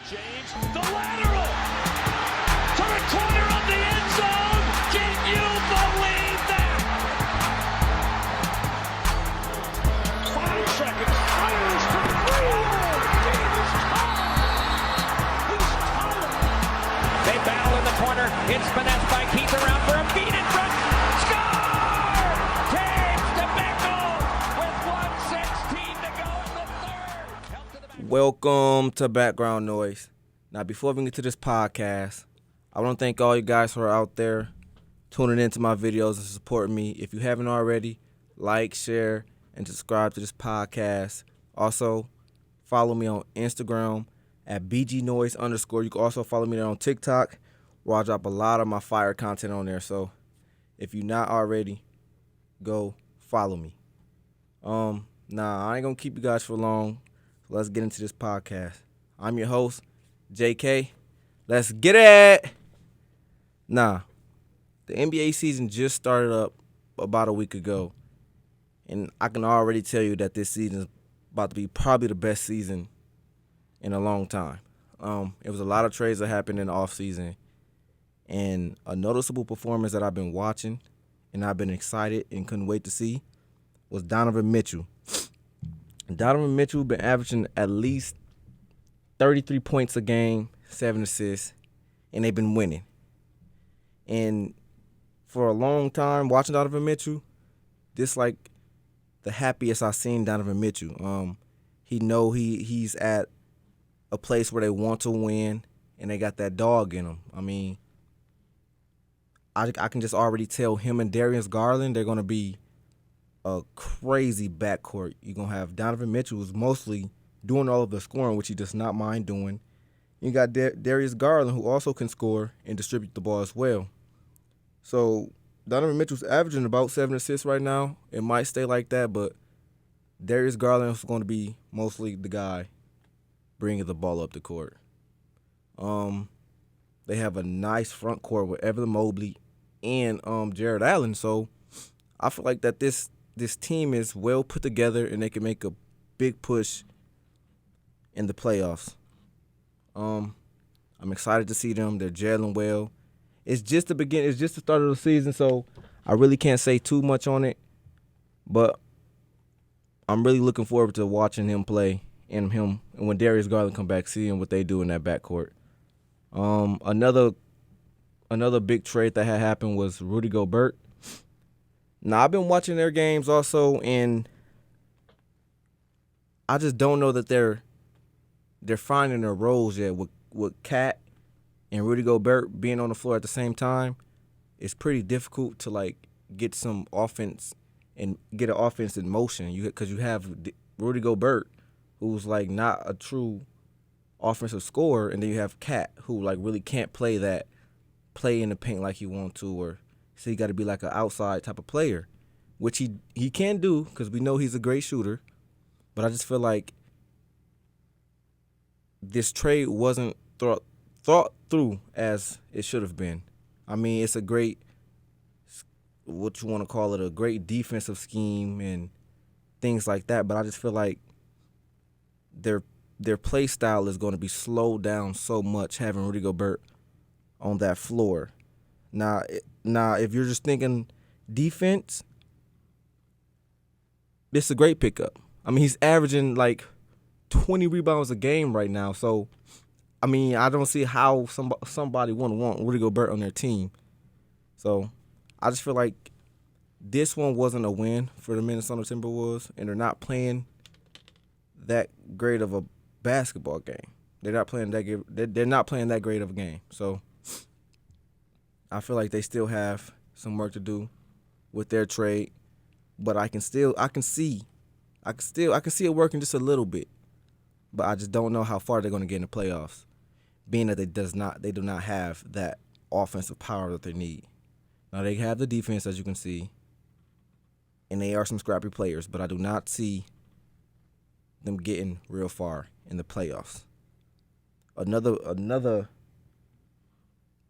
James, the lateral to the corner of the end zone. Can you believe that? 5 seconds, fires for three. He's tired. They battle in the corner. It's finessed by Keith around for a beat in front. Score! James DeMeco with 1:16 to go in the third. Welcome to Background Noise. Now, before we get to this podcast, I want to thank all you guys who are out there tuning into my videos and supporting me. If you haven't already, like, share, and subscribe to this podcast. Also, follow me on Instagram at bgnoise_. You can also follow me there on TikTok, where I drop a lot of my fire content on there. So, if you're not already, go follow me. Nah, I ain't gonna keep you guys for long. So let's get into this podcast. I'm your host, JK. Let's get it. Nah, the NBA season just started up about a week ago, and I can already tell you that this season is about to be probably the best season in a long time. It was a lot of trades that happened in the offseason, and a noticeable performance that I've been watching and I've been excited and couldn't wait to see was Donovan Mitchell. Donovan Mitchell been averaging at least 33 points a game, 7 assists, and they've been winning. And for a long time, watching Donovan Mitchell, this like the happiest I've seen Donovan Mitchell. He's at a place where they want to win, and they got that dog in them. I mean, I can just already tell him and Darius Garland, they're going to be a crazy backcourt. You're going to have Donovan Mitchell, who's mostly doing all of the scoring, which he does not mind doing. You got Darius Garland, who also can score and distribute the ball as well. So Donovan Mitchell's averaging about 7 assists right now. It might stay like that, but Darius Garland is going to be mostly the guy bringing the ball up the court. They have a nice front court with Evan Mobley and Jared Allen. So I feel like that this team is well put together and they can make a big push in the playoffs. I'm excited to see them. They're gelling well. It's just the beginning. It's just the start of the season, so I really can't say too much on it. But I'm really looking forward to watching him play and when Darius Garland come back, seeing what they do in that backcourt. Another big trade that had happened was Rudy Gobert. Now, I've been watching their games also, and I just don't know that they're finding their roles yet. With Cat and Rudy Gobert being on the floor at the same time, it's pretty difficult to like get some offense and get an offense in motion. Because you have Rudy Gobert, who's like not a true offensive scorer, and then you have Cat, who like really can't play in the paint like he wants to, or so he got to be like an outside type of player, which he can do because we know he's a great shooter. But I just feel like this trade wasn't thought through as it should have been. I mean, it's a great, what you want to call it, a great defensive scheme and things like that. But I just feel like their play style is going to be slowed down so much having Rudy Gobert on that floor. Now, if you're just thinking defense, this is a great pickup. I mean, he's averaging like 20 rebounds a game right now. So, I mean, I don't see how somebody want Rudy Gobert on their team. So, I just feel like this one wasn't a win for the Minnesota Timberwolves, and they're not playing that great of a basketball game. They're not playing that great of a game. So, I feel like they still have some work to do with their trade, but I can see it working just a little bit. But I just don't know how far they're going to get in the playoffs, being that they do not have that offensive power that they need. Now they have the defense, as you can see, and they are some scrappy players, but I do not see them getting real far in the playoffs. Another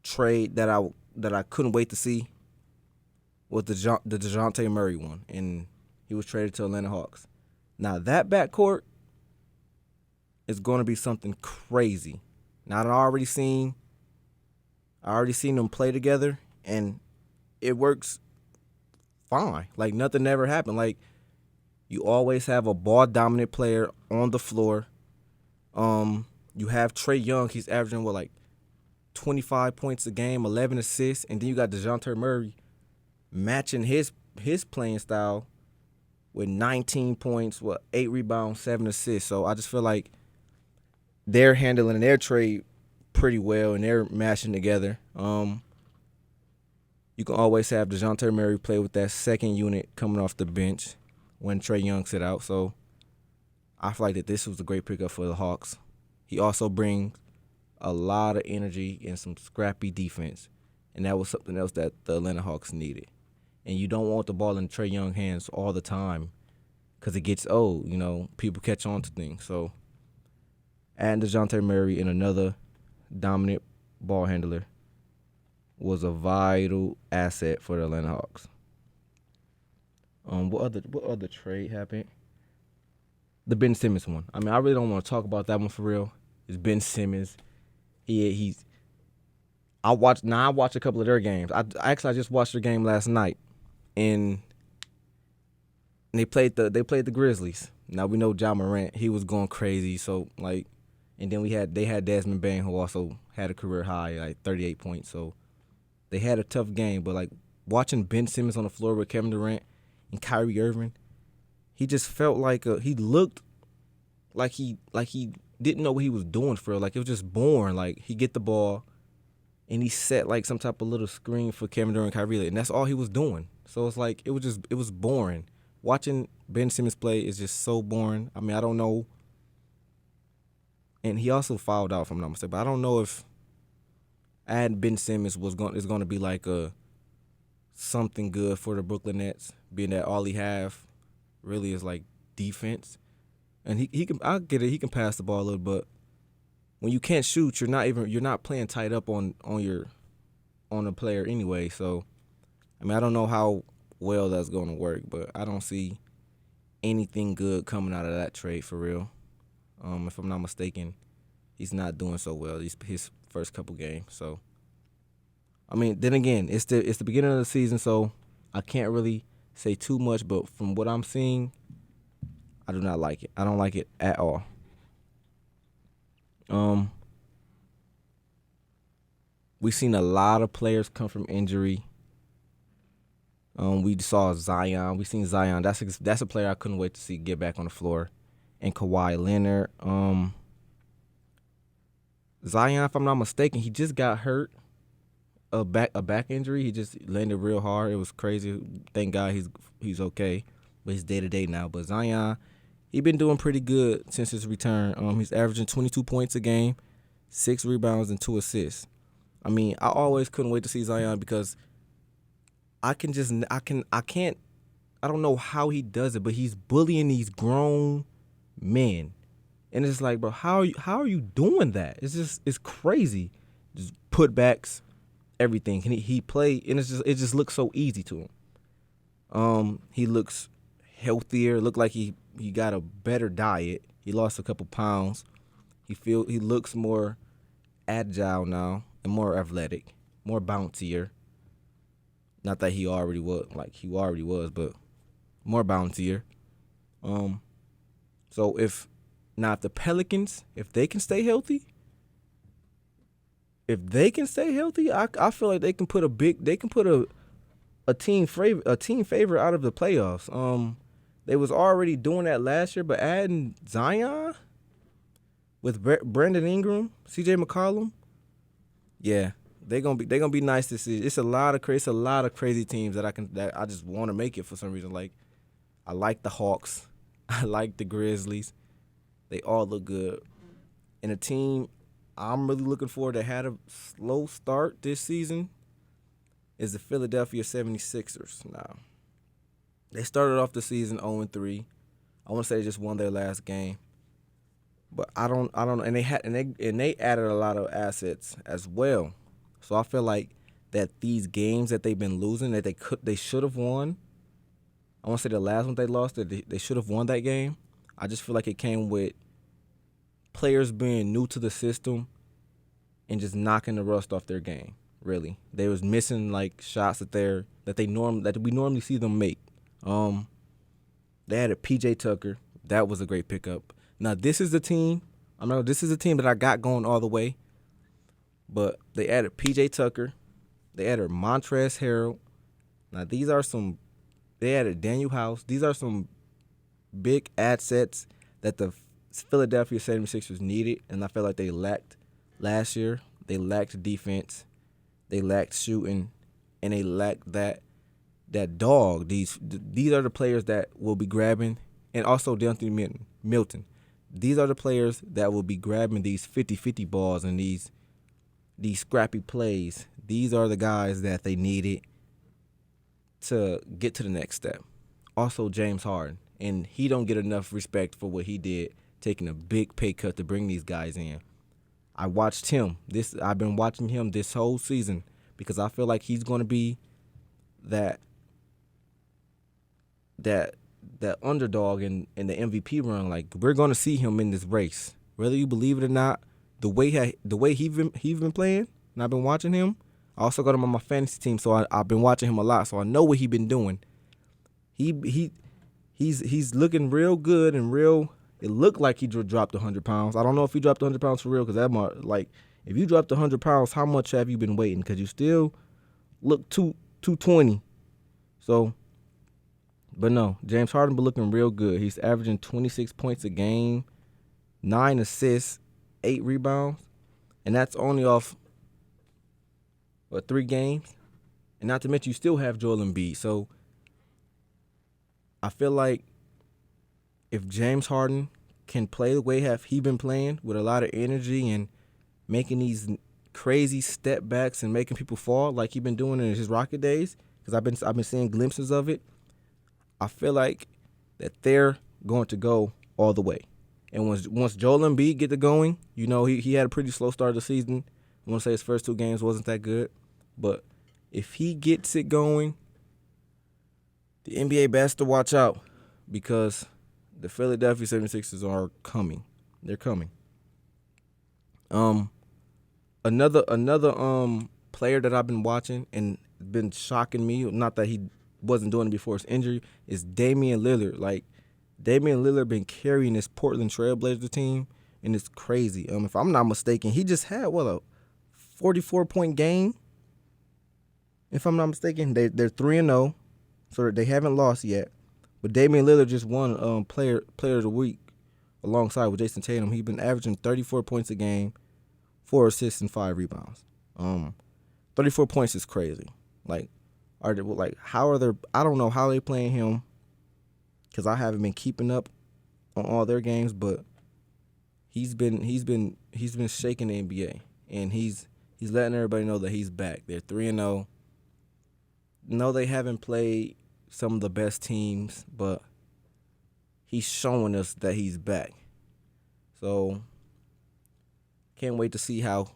trade that I couldn't wait to see was the DeJounte Murray one, and he was traded to Atlanta Hawks. Now that backcourt is going to be something crazy. Now I already seen them play together, and it works fine. Like nothing ever happened. Like you always have a ball dominant player on the floor. You have Trae Young. He's averaging like 25 points a game, 11 assists, and then you got DeJounte Murray matching his playing style with 19 points, 8 rebounds, 7 assists. So I just feel like they're handling their trade pretty well, and they're mashing together. You can always have DeJounte Murray play with that second unit coming off the bench when Trae Young sit out. So I feel like that this was a great pickup for the Hawks. He also brings a lot of energy and some scrappy defense, and that was something else that the Atlanta Hawks needed. And you don't want the ball in Trae Young's hands all the time because it gets old. People catch on to things. So adding DeJounte Murray and another dominant ball handler was a vital asset for the Atlanta Hawks. What other trade happened? The Ben Simmons one. I mean, I really don't want to talk about that one for real. It's Ben Simmons. I watched a couple of their games. I just watched their game last night, and they played the Grizzlies. Now we know Ja Morant, he was going crazy. So and then they had Desmond Bane, who also had a career high, like 38 points. So they had a tough game. But watching Ben Simmons on the floor with Kevin Durant and Kyrie Irving, he just felt like he looked like he didn't know what he was doing for real. Like it was just boring. Like he get the ball and he set like some type of little screen for Kevin Durant and Kyrie, and that's all he was doing. So it's like it was boring. Watching Ben Simmons play is just so boring. I mean, I don't know. And he also fouled out, if I'm not mistaken. But I don't know if adding Ben Simmons is going to be like something good for the Brooklyn Nets, being that all he have really is like defense. And he can, I get it, he can pass the ball a little, but when you can't shoot, you're not playing tight up on a player anyway. So I mean, I don't know how well that's going to work, but I don't see anything good coming out of that trade for real. If I'm not mistaken, he's not doing so well his first couple games. So I mean, then again, it's the beginning of the season, so I can't really say too much. But from what I'm seeing, I do not like it. I don't like it at all. We've seen a lot of players come from injury. We saw Zion. We've seen Zion. That's a player I couldn't wait to see get back on the floor. And Kawhi Leonard. Zion, if I'm not mistaken, he just got hurt. A back injury. He just landed real hard. It was crazy. Thank God he's okay. But he's day-to-day now. But Zion, he's been doing pretty good since his return. He's averaging 22 points a game, 6 rebounds, and 2 assists. I mean, I always couldn't wait to see Zion because I don't know how he does it, but he's bullying these grown men. And it's like, bro, how are you doing that? It's crazy. Just putbacks, everything. And he play, and it just looks so easy to him. He looks healthier. Look like he got a better diet. He lost a couple pounds. He looks more agile now and more athletic, more bouncier. Not that he already was, but more bouncier. So if the Pelicans, if they can stay healthy, I feel like they can put a team favor out of the playoffs. They was already doing that last year, but adding Zion with Brandon Ingram, CJ McCollum, yeah, they're gonna be nice this season. It's a lot of crazy teams that I just want to make it for some reason. Like I like the Hawks, I like the Grizzlies. They all look good. And a team I'm really looking forward to had a slow start this season is the Philadelphia 76ers. Now, they started off the season 0-3. I want to say they just won their last game. But I don't and they added a lot of assets as well. So I feel like that these games that they've been losing that they should have won. I want to say the last one they lost, that they should have won that game. I just feel like it came with players being new to the system and just knocking the rust off their game. Really, they was missing like shots that we normally see them make. They had a PJ Tucker. That was a great pickup. Now this is the team. This is a team that I got going all the way. But they added PJ Tucker. They added Montrezl Harrell. Now they added Daniel House. These are some big assets that the Philadelphia 76ers needed, and I felt like they lacked last year. They lacked defense. They lacked shooting, and they lacked that dog. These are the players that will be grabbing, and also Deontay Milton. These are the players that will be grabbing these 50-50 balls and these scrappy plays. These are the guys that they needed to get to the next step. Also, James Harden, and he don't get enough respect for what he did, taking a big pay cut to bring these guys in. I've been watching him this whole season because I feel like he's going to be that underdog in the MVP run. Like, we're going to see him in this race, whether you believe it or not. The way he's been playing, and I've been watching him. I also got him on my fantasy team, so I've been watching him a lot, so I know what he's been doing. He's looking real good and real. It looked like he dropped 100 pounds. I don't know if he dropped 100 pounds for real, because if you dropped 100 pounds, how much have you been waiting? Because you still look 220. So, but no, James Harden been looking real good. He's averaging 26 points a game, 9 assists, 8 rebounds, and that's only off 3 games. And not to mention, you still have Joel Embiid. So I feel like if James Harden can play the way he been playing, with a lot of energy and making these crazy step backs and making people fall like he been doing in his Rocket days, because I've been seeing glimpses of it, I feel like that they're going to go all the way. And once Joel Embiid get to going, he had a pretty slow start of the season. I want to say his first 2 games wasn't that good, but if he gets it going, the NBA best to watch out, because the Philadelphia 76ers are coming. They're coming. Another player that I've been watching and been shocking me, not that he wasn't doing it before his injury, is Damian Lillard. Like, Damian Lillard been carrying this Portland Trailblazers team, and it's crazy. If I'm not mistaken, he just had a 44-point game. If I'm not mistaken, they're 3-0, so they haven't lost yet. But Damian Lillard just won player of the week alongside with Jason Tatum. He's been averaging 34 points a game, 4 assists and 5 rebounds. 34 points is crazy. I don't know how they playing him, because I haven't been keeping up on all their games, but he's been shaking the NBA, and he's letting everybody know that he's back. They're 3-0. No, they haven't played some of the best teams, but he's showing us that he's back. So can't wait to see how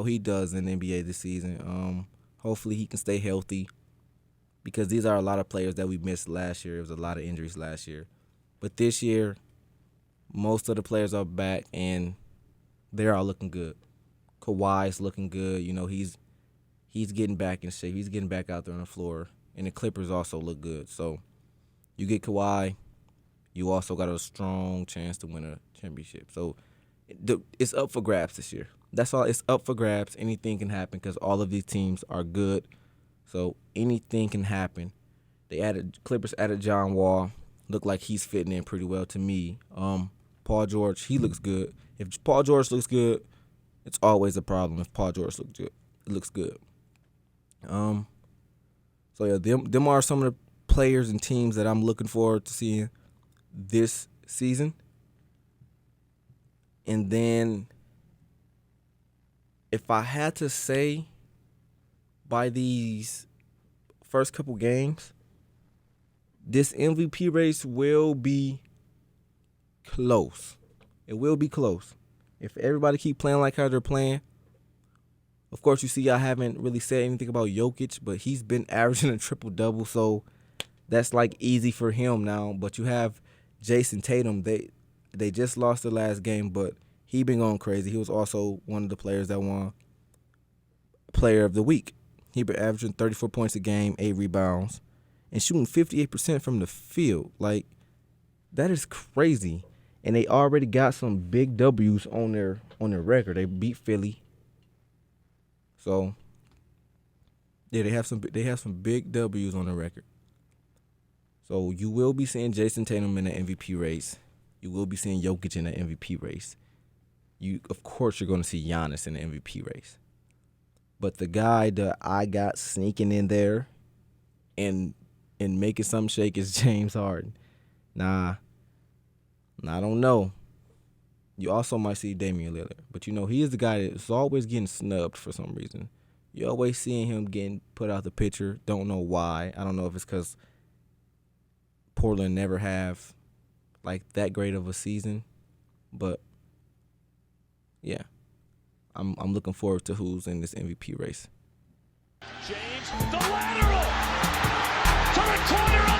he does in the NBA this season. Hopefully he can stay healthy, because these are a lot of players that we missed last year. It was a lot of injuries last year. But this year, most of the players are back, and they're all looking good. Kawhi's looking good. He's getting back in shape. He's getting back out there on the floor. And the Clippers also look good. So you get Kawhi, you also got a strong chance to win a championship. So it's up for grabs this year. That's all. It's up for grabs. Anything can happen, because all of these teams are good. So anything can happen. Clippers added John Wall. Looked like he's fitting in pretty well to me. Paul George, he looks good. If Paul George looks good, it's always a problem. If Paul George looks good. So yeah, them are some of the players and teams that I'm looking forward to seeing this season. And then, if I had to say, by these first couple games, this MVP race will be close. It will be close. If everybody keep playing like how they're playing. Of course, you see I haven't really said anything about Jokic, but he's been averaging a triple-double, so that's easy for him now. But you have Jason Tatum. They just lost the last game, but he been going crazy. He was also one of the players that won player of the week. He been averaging 34 points a game, 8 rebounds, and shooting 58% from the field. Like, that is crazy. And they already got some big W's on their record. They beat Philly. So yeah, they have some big W's on the record. So you will be seeing Jason Tatum in the MVP race. You will be seeing Jokic in the MVP race. Of course, you're going to see Giannis in the MVP race. But the guy that I got sneaking in there and making something shake is James Harden. Nah, I don't know. You also might see Damian Lillard. But, he is the guy that's always getting snubbed for some reason. You always seeing him getting put out the picture. Don't know why. I don't know if it's because Portland never have, that great of a season. But, yeah. I'm looking forward to who's in this MVP race. James, the lateral to the corner